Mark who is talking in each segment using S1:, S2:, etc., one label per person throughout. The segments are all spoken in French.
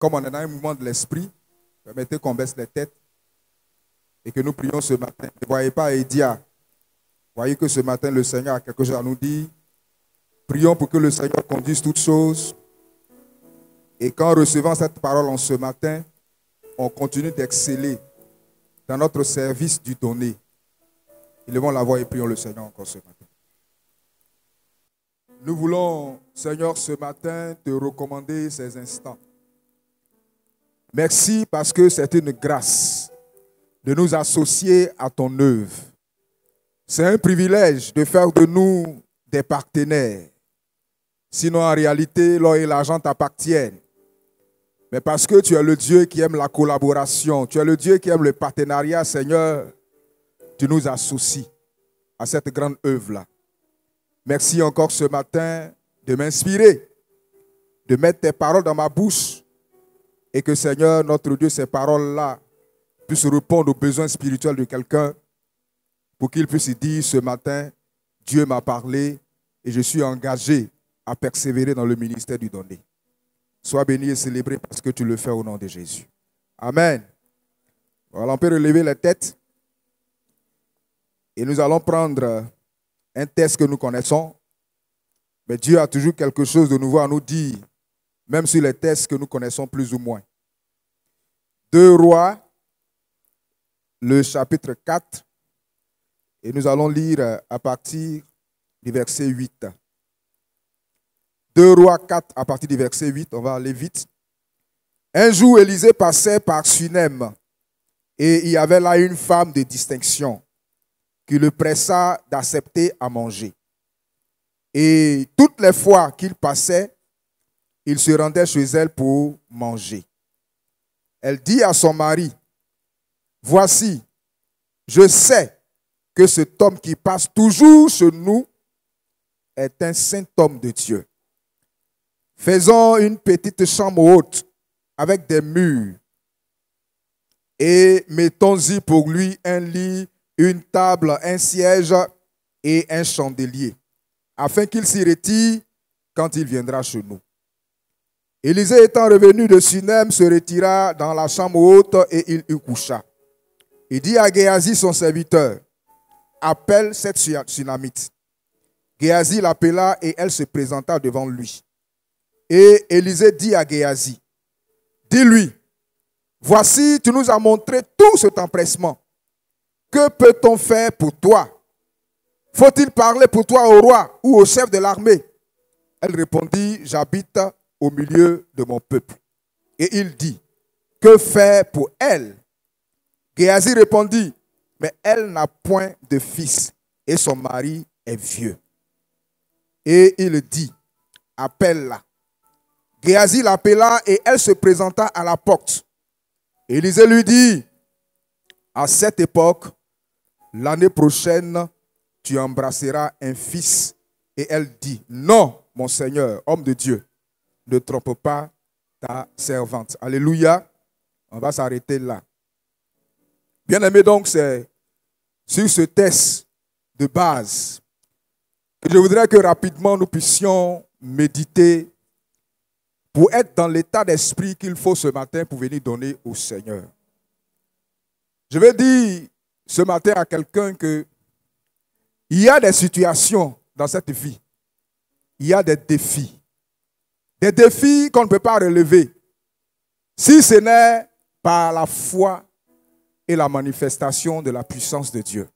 S1: Comme on est dans un mouvement de l'esprit, permettez qu'on baisse les têtes et que nous prions ce matin. Ne voyez pas Edia. Voyez que ce matin, le Seigneur a quelque chose à nous dire. Prions pour que le Seigneur conduise toutes choses. Et qu'en recevant cette parole en ce matin, on continue d'exceller dans notre service du donné. Élevons la voix et prions le Seigneur encore ce matin. Nous voulons, Seigneur, ce matin, te recommander ces instants. Merci parce que c'est une grâce de nous associer à ton œuvre. C'est un privilège de faire de nous des partenaires. Sinon, en réalité, l'or et l'argent t'appartiennent. Mais parce que tu es le Dieu qui aime la collaboration, tu es le Dieu qui aime le partenariat, Seigneur, tu nous associes à cette grande œuvre-là. Merci encore ce matin de m'inspirer, de mettre tes paroles dans ma bouche et que, Seigneur, notre Dieu, ces paroles-là puissent répondre aux besoins spirituels de quelqu'un pour qu'il puisse dire ce matin, Dieu m'a parlé et je suis engagé à persévérer dans le ministère du donné. Sois béni et célébré parce que tu le fais au nom de Jésus. Amen. Voilà, on peut relever les têtes et nous allons prendre un texte que nous connaissons. Mais Dieu a toujours quelque chose de nouveau à nous dire, même sur les textes que nous connaissons plus ou moins. 2 Rois, le chapitre 4, et nous allons lire à partir du verset 8. 2 Rois 4, à partir du verset 8, on va aller vite. Un jour, Élisée passait par Sunem, et il y avait là une femme de distinction qui le pressa d'accepter à manger. Et toutes les fois qu'il passait, il se rendait chez elle pour manger. Elle dit à son mari, « Voici, je sais que cet homme qui passe toujours chez nous est un saint homme de Dieu. Faisons une petite chambre haute avec des murs et mettons-y pour lui un lit, une table, un siège et un chandelier, afin qu'il s'y retire quand il viendra chez nous. » Élisée étant revenu de Sunem, se retira dans la chambre haute et il y coucha. Il dit à Géasi, son serviteur, « Appelle cette Sunamite. » Géasi l'appela et elle se présenta devant lui. Et Élisée dit à Géasi, « Dis-lui, voici, tu nous as montré tout cet empressement. Que peut-on faire pour toi? Faut-il parler pour toi au roi ou au chef de l'armée? » Elle répondit, « J'habite au milieu de mon peuple. » Et il dit, « Que faire pour elle? » Géasi répondit, « Mais elle n'a point de fils et son mari est vieux. » Et il dit, « Appelle-la. » Géasi l'appela et elle se présenta à la porte. Élisée lui dit, « À cette époque, l'année prochaine, tu embrasseras un fils. » Et elle dit, « Non, mon Seigneur, homme de Dieu, ne trompe pas ta servante. » Alléluia. On va s'arrêter là. Bien aimé, donc, c'est sur ce texte de base que je voudrais que rapidement nous puissions méditer pour être dans l'état d'esprit qu'il faut ce matin pour venir donner au Seigneur. Je vais dire ce matin à quelqu'un que il y a des situations dans cette vie, il y a des défis qu'on ne peut pas relever si ce n'est par la foi et la manifestation de la puissance de Dieu.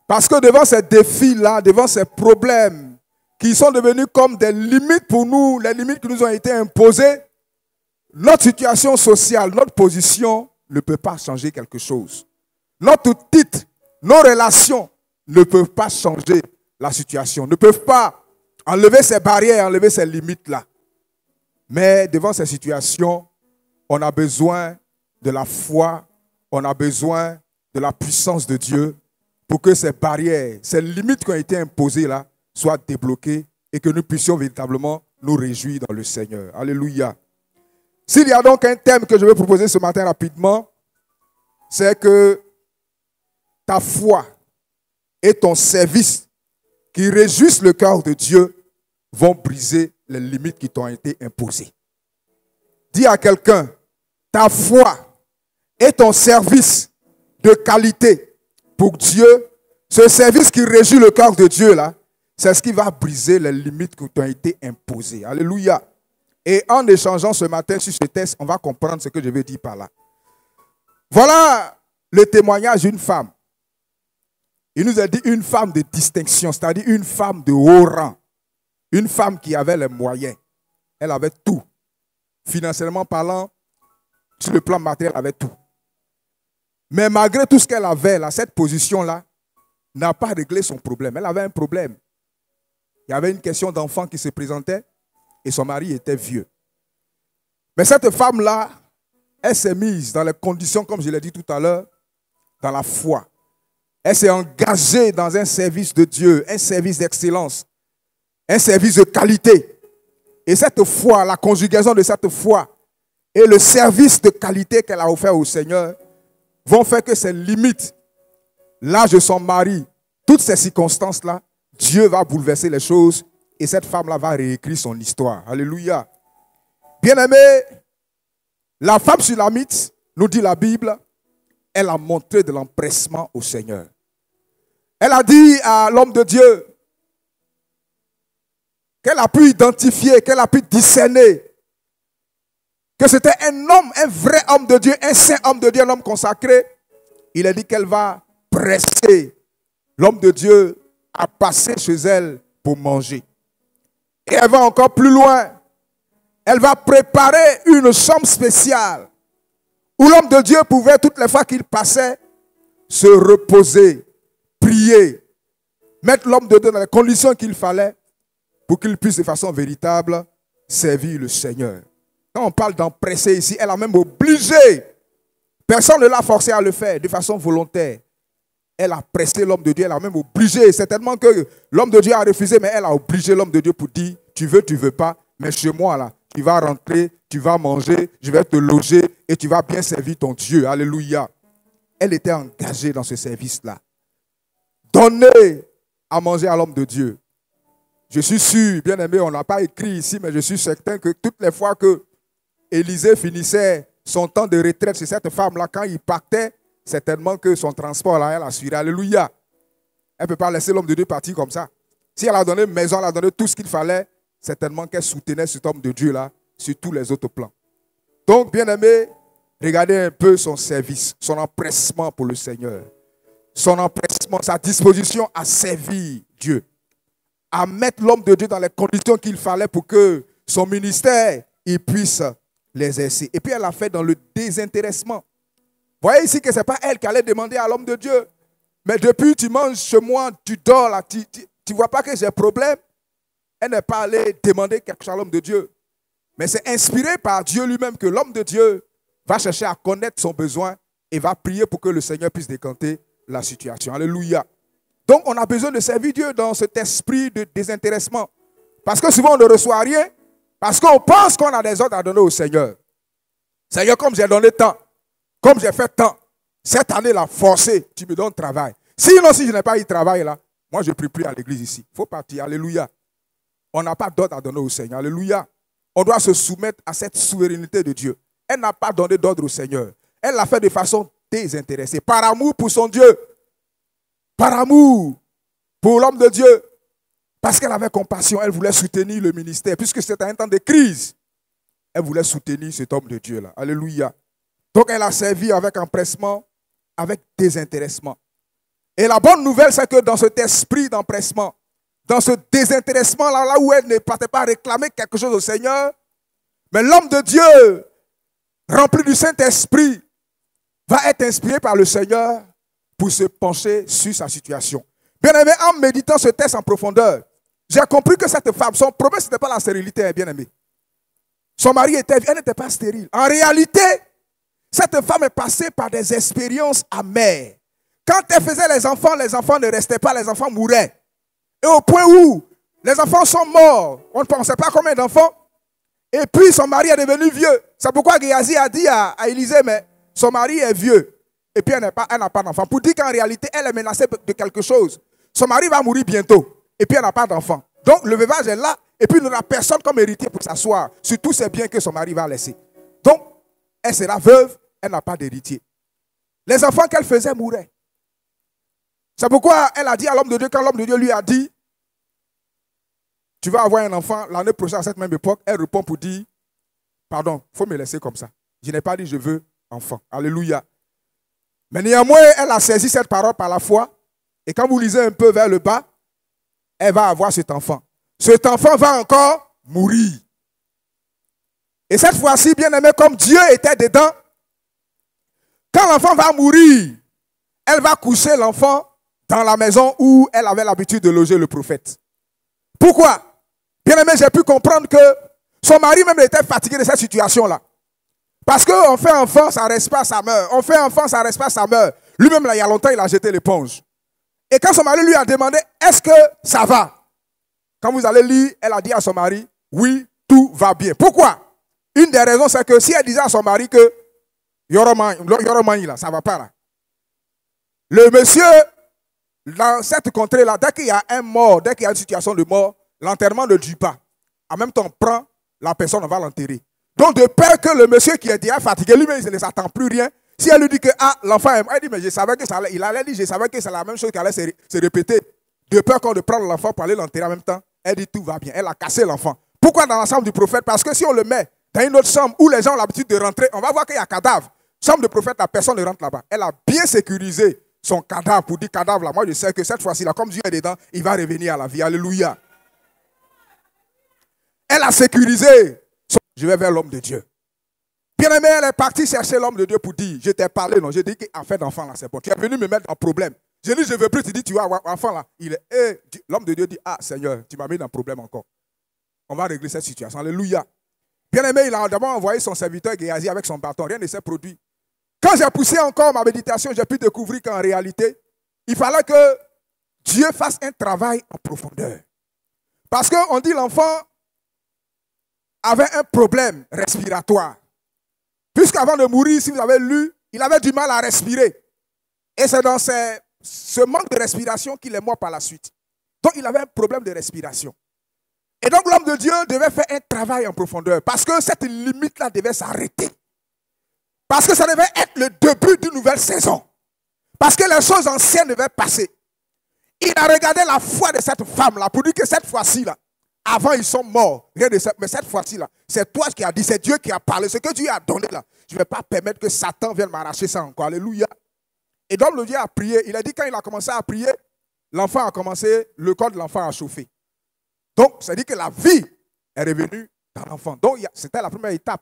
S1: Parce que devant ces défis-là, devant ces problèmes qui sont devenus comme des limites pour nous, les limites qui nous ont été imposées, notre situation sociale, notre position ne peut pas changer quelque chose. Notre titre, nos relations ne peuvent pas changer la situation, ne peuvent pas enlever ces barrières, enlever ces limites-là. Mais devant ces situations, on a besoin de la foi, on a besoin de la puissance de Dieu pour que ces barrières, ces limites qui ont été imposées là, soient débloquées et que nous puissions véritablement nous réjouir dans le Seigneur. Alléluia. S'il y a donc un thème que je vais proposer ce matin rapidement, c'est que ta foi et ton service qui réjouissent le cœur de Dieu vont briser les limites qui t'ont été imposées. Dis à quelqu'un, ta foi et ton service de qualité pour Dieu, ce service qui réjouit le cœur de Dieu, là, c'est ce qui va briser les limites qui t'ont été imposées. Alléluia. Et en échangeant ce matin sur ce texte, on va comprendre ce que je veux dire par là. Voilà le témoignage d'une femme. Il nous a dit une femme de distinction, c'est-à-dire une femme de haut rang. Une femme qui avait les moyens. Elle avait tout. Financièrement parlant, sur le plan matériel, elle avait tout. Mais malgré tout ce qu'elle avait, là, cette position-là, n'a pas réglé son problème. Elle avait un problème. Il y avait une question d'enfant qui se présentait et son mari était vieux. Mais cette femme-là, elle s'est mise dans les conditions, comme je l'ai dit tout à l'heure, dans la foi. Elle s'est engagée dans un service de Dieu, un service d'excellence, un service de qualité. Et cette foi, la conjugaison de cette foi et le service de qualité qu'elle a offert au Seigneur vont faire que ses limites, l'âge de son mari, toutes ces circonstances-là, Dieu va bouleverser les choses et cette femme-là va réécrire son histoire. Alléluia. Bien-aimé, la femme sulamite, nous dit la Bible, elle a montré de l'empressement au Seigneur. Elle a dit à l'homme de Dieu qu'elle a pu identifier, qu'elle a pu discerner que c'était un homme, un vrai homme de Dieu, un saint homme de Dieu, un homme consacré. Il a dit qu'elle va presser l'homme de Dieu à passer chez elle pour manger. Et elle va encore plus loin. Elle va préparer une chambre spéciale où l'homme de Dieu pouvait, toutes les fois qu'il passait, se reposer, prier, mettre l'homme de Dieu dans les conditions qu'il fallait pour qu'il puisse de façon véritable servir le Seigneur. Quand on parle d'empresser ici, elle a même obligé. Personne ne l'a forcé à le faire de façon volontaire. Elle a pressé l'homme de Dieu, elle a même obligé. Certainement que l'homme de Dieu a refusé, mais elle a obligé l'homme de Dieu pour dire, tu veux pas, mais chez moi là, tu vas rentrer, tu vas manger, je vais te loger et tu vas bien servir ton Dieu. Alléluia. Elle était engagée dans ce service-là. Donner à manger à l'homme de Dieu. Je suis sûr, bien aimé, on n'a pas écrit ici, mais je suis certain que toutes les fois que Élisée finissait son temps de retraite chez cette femme-là, quand il partait, certainement que son transport, là, elle assurait. Alléluia. Elle ne peut pas laisser l'homme de Dieu partir comme ça. Si elle a donné une maison, elle a donné tout ce qu'il fallait, certainement qu'elle soutenait cet homme de Dieu-là sur tous les autres plans. Donc, bien aimé, regardez un peu son service, son empressement pour le Seigneur. Son empressement, sa disposition à servir Dieu. À mettre l'homme de Dieu dans les conditions qu'il fallait pour que son ministère, il puisse l'exercer. Et puis elle a fait dans le désintéressement. Vous voyez ici que ce n'est pas elle qui allait demander à l'homme de Dieu. Mais depuis tu manges chez moi, tu dors là, tu ne vois pas que j'ai un problème. Elle n'est pas allée demander quelque chose à l'homme de Dieu. Mais c'est inspiré par Dieu lui-même que l'homme de Dieu va chercher à connaître son besoin et va prier pour que le Seigneur puisse décanter la situation. Alléluia. Donc on a besoin de servir Dieu dans cet esprit de désintéressement. Parce que souvent on ne reçoit rien. Parce qu'on pense qu'on a des ordres à donner au Seigneur. Seigneur, comme j'ai donné tant, comme j'ai fait tant, cette année-là, forcé, tu me donnes travail. Sinon, si je n'ai pas eu de travail là, moi je ne prie plus à l'église ici. Il faut partir. Alléluia. On n'a pas d'ordre à donner au Seigneur. Alléluia. On doit se soumettre à cette souveraineté de Dieu. Elle n'a pas donné d'ordre au Seigneur. Elle l'a fait de façon désintéressée. Par amour pour son Dieu. Par amour pour l'homme de Dieu. Parce qu'elle avait compassion, elle voulait soutenir le ministère. Puisque c'était un temps de crise, elle voulait soutenir cet homme de Dieu-là. Alléluia. Donc elle a servi avec empressement, avec désintéressement. Et la bonne nouvelle, c'est que dans cet esprit d'empressement, dans ce désintéressement, là où elle ne partait pas réclamer quelque chose au Seigneur, mais l'homme de Dieu, rempli du Saint-Esprit, va être inspiré par le Seigneur pour se pencher sur sa situation. Bien aimé, en méditant ce texte en profondeur, j'ai compris que cette femme, son problème, ce n'était pas la stérilité, bien aimé. Son mari elle n'était pas stérile. En réalité, cette femme est passée par des expériences amères. Quand elle faisait les enfants ne restaient pas, les enfants mouraient. Et au point où les enfants sont morts, on ne pensait pas combien d'enfants. Et puis son mari est devenu vieux. C'est pourquoi Géasi a dit à Élisée, mais son mari est vieux. Et puis elle n'a pas d'enfant. Pour dire qu'en réalité, elle est menacée de quelque chose. Son mari va mourir bientôt. Et puis elle n'a pas d'enfant. Donc le veuvage est là. Et puis il n'aura personne comme héritier pour s'asseoir sur tous ces biens que son mari va laisser. Donc, elle sera veuve, elle n'a pas d'héritier. Les enfants qu'elle faisait mouraient. C'est pourquoi elle a dit à l'homme de Dieu, quand l'homme de Dieu lui a dit, tu vas avoir un enfant l'année prochaine à cette même époque, elle répond pour dire, pardon, il faut me laisser comme ça. Je n'ai pas dit je veux enfant. Alléluia. Mais néanmoins, elle a saisi cette parole par la foi. Et quand vous lisez un peu vers le bas, elle va avoir cet enfant. Cet enfant va encore mourir. Et cette fois-ci, bien aimé, comme Dieu était dedans, quand l'enfant va mourir, elle va coucher l'enfant dans la maison où elle avait l'habitude de loger le prophète. Pourquoi? Bien aimé, j'ai pu comprendre que son mari même était fatigué de cette situation-là. Parce qu'on fait enfant, ça reste pas, ça meurt. On fait enfant, ça reste pas, ça meurt. Lui-même, là, il y a longtemps, il a jeté l'éponge. Et quand son mari lui a demandé, est-ce que ça va? Quand vous allez lire, elle a dit à son mari, oui, tout va bien. Pourquoi? Une des raisons, c'est que si elle disait à son mari que Yoromani, là, ça ne va pas là. Le monsieur, dans cette contrée-là, dès qu'il y a un mort, dès qu'il y a une situation de mort, l'enterrement ne dure pas. En même temps, on prend la personne, on va l'enterrer. Donc, de peur que le monsieur qui est déjà fatigué, lui-même, il ne s'attend plus rien. Si elle lui dit que l'enfant est mort, elle dit, mais je savais que ça allait, il allait dire, je savais que c'est la même chose qui allait se répéter. De peur qu'on de prendre l'enfant pour aller l'enterrer en même temps, elle dit, tout va bien. Elle a cassé l'enfant. Pourquoi dans la chambre du prophète? Parce que si on le met dans une autre chambre où les gens ont l'habitude de rentrer, on va voir qu'il y a un cadavre. Chambre de prophète, la personne ne rentre là-bas. Elle a bien sécurisé son cadavre pour dire cadavre là. Moi, je sais que cette fois-ci, là, comme Dieu est dedans, il va revenir à la vie. Alléluia. Elle a sécurisé. Je vais vers l'homme de Dieu. Bien aimé, elle est partie chercher l'homme de Dieu pour dire, je t'ai parlé, non, j'ai dit qu'en fait d'enfant là, c'est bon. Tu es venu me mettre dans un problème. J'ai dit, je ne veux plus, tu dis, tu vas avoir un enfant là. L'homme de Dieu dit, Seigneur, tu m'as mis dans un problème encore. On va régler cette situation. Alléluia. Bien aimé, il a d'abord envoyé son serviteur Géasi avec son bâton. Rien ne s'est produit. Quand j'ai poussé encore ma méditation, j'ai pu découvrir qu'en réalité, il fallait que Dieu fasse un travail en profondeur. Parce qu'on dit l'enfant avait un problème respiratoire. Puisqu'avant de mourir, si vous avez lu, il avait du mal à respirer. Et c'est dans ce manque de respiration qu'il est mort par la suite. Donc il avait un problème de respiration. Et donc l'homme de Dieu devait faire un travail en profondeur. Parce que cette limite-là devait s'arrêter. Parce que ça devait être le début d'une nouvelle saison. Parce que les choses anciennes devaient passer. Il a regardé la foi de cette femme-là pour dire que cette fois-ci-là, avant ils sont morts, mais cette fois-ci-là, c'est toi qui as dit, c'est Dieu qui a parlé, ce que Dieu a donné là. Je ne vais pas permettre que Satan vienne m'arracher ça encore. Alléluia. Et donc le Dieu a prié. Il a dit quand il a commencé à prier, l'enfant a commencé, le corps de l'enfant a chauffé. Donc, ça dit que la vie est revenue dans l'enfant. Donc, c'était la première étape.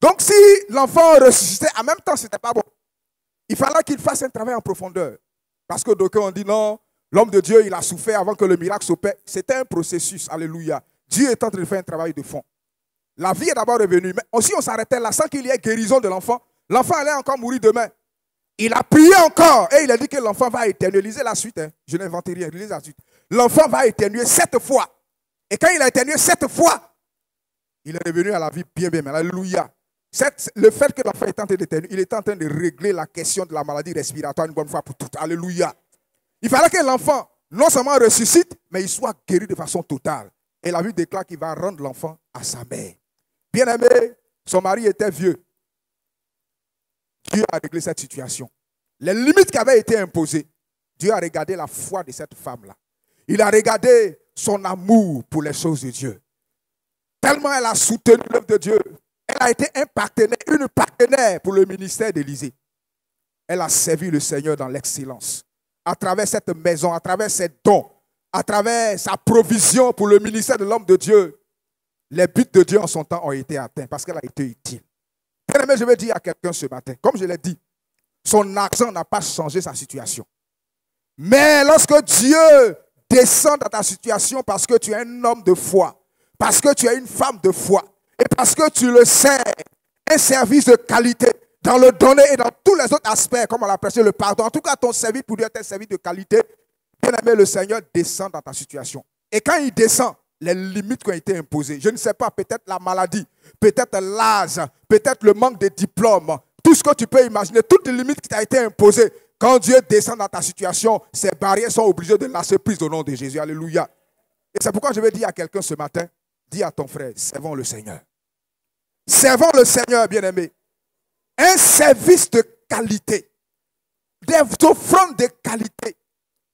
S1: Donc, si l'enfant ressuscitait, en même temps, ce n'était pas bon. Il fallait qu'il fasse un travail en profondeur. Parce que d'aucuns ont dit non, l'homme de Dieu, il a souffert avant que le miracle s'opère. C'était un processus, alléluia. Dieu est en train de faire un travail de fond. La vie est d'abord revenue. Mais aussi, on s'arrêtait là sans qu'il y ait guérison de l'enfant. L'enfant allait encore mourir demain. Il a prié encore et il a dit que l'enfant va éternuer. Lisez la suite, hein. Je n'invente rien, lisez la suite. L'enfant va éternuer 7 fois. Et quand il a éternué 7 fois, il est revenu à la vie bien, bien. Alléluia. Le fait que l'enfant est en train d'éternuer, il est en train de régler la question de la maladie respiratoire une bonne fois pour toutes. Alléluia. Il fallait que l'enfant non seulement ressuscite, mais il soit guéri de façon totale. Et la Bible déclare qu'il va rendre l'enfant à sa mère. Bien aimé, son mari était vieux. Dieu a réglé cette situation. Les limites qui avaient été imposées, Dieu a regardé la foi de cette femme-là. Il a regardé son amour pour les choses de Dieu. Tellement elle a soutenu l'œuvre de Dieu. Elle a été une partenaire pour le ministère d'Élisée. Elle a servi le Seigneur dans l'excellence. À travers cette maison, à travers ses dons, à travers sa provision pour le ministère de l'homme de Dieu, les buts de Dieu en son temps ont été atteints parce qu'elle a été utile. Bien aimé, je vais dire à quelqu'un ce matin, comme je l'ai dit, son argent n'a pas changé sa situation. Mais lorsque Dieu descend dans ta situation parce que tu es un homme de foi, parce que tu es une femme de foi, et parce que tu le sais, un service de qualité, dans le donner et dans tous les autres aspects, comme on l'a prêché, le pardon, en tout cas ton service pour Dieu est un service de qualité, bien aimé, le Seigneur descend dans ta situation. Et quand il descend, les limites qui ont été imposées, je ne sais pas, peut-être la maladie, peut-être l'âge, peut-être le manque de diplôme, tout ce que tu peux imaginer, toutes les limites qui t'ont été imposées, quand Dieu descend dans ta situation, ces barrières sont obligées de lâcher prise au nom de Jésus. Alléluia. Et c'est pourquoi je vais dire à quelqu'un ce matin, dis à ton frère, servons le Seigneur. Servons le Seigneur, bien-aimé. Un service de qualité. Des offrandes de qualité.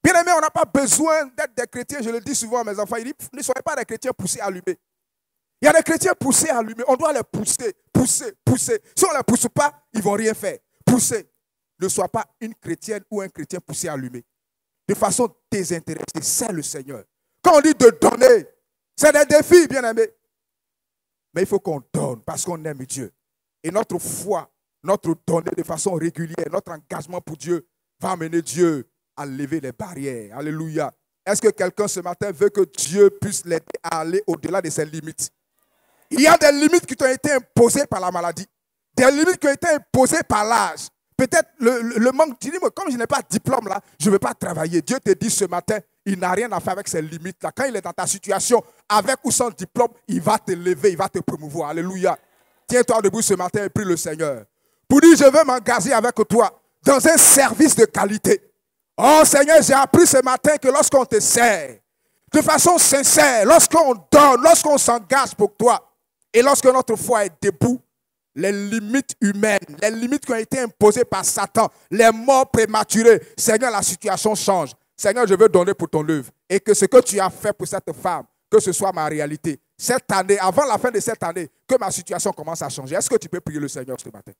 S1: Bien-aimé, on n'a pas besoin d'être des chrétiens, je le dis souvent à mes enfants, ils disent, ne soyez pas des chrétiens poussés à allumer. Il y a des chrétiens poussés à allumer, on doit les pousser, pousser, pousser. Si on ne les pousse pas, ils ne vont rien faire. Pousser. Ne sois pas une chrétienne ou un chrétien poussé à allumer. De façon désintéressée, c'est le Seigneur. Quand on dit de donner, c'est des défis, bien-aimés. Mais il faut qu'on donne parce qu'on aime Dieu. Et notre foi, notre donner de façon régulière, notre engagement pour Dieu va amener Dieu à lever les barrières. Alléluia. Est-ce que quelqu'un ce matin veut que Dieu puisse l'aider à aller au-delà de ses limites? Il y a des limites qui t'ont été imposées par la maladie. Des limites qui ont été imposées par l'âge. Peut-être le manque. Tu dis, comme je n'ai pas de diplôme là, je ne veux pas travailler. Dieu te dit ce matin, il n'a rien à faire avec ces limites là. Quand il est dans ta situation, avec ou sans diplôme, il va te lever, il va te promouvoir. Alléluia. Tiens-toi debout ce matin et prie le Seigneur. Pour dire, je veux m'engager avec toi dans un service de qualité. Oh Seigneur, j'ai appris ce matin que lorsqu'on te sert, de façon sincère, lorsqu'on donne, lorsqu'on s'engage pour toi, et lorsque notre foi est debout, les limites humaines, les limites qui ont été imposées par Satan, les morts prématurées, Seigneur, la situation change. Seigneur, je veux donner pour ton œuvre. Et que ce que tu as fait pour cette femme, que ce soit ma réalité. Cette année, avant la fin de cette année, que ma situation commence à changer. Est-ce que tu peux prier le Seigneur ce matin?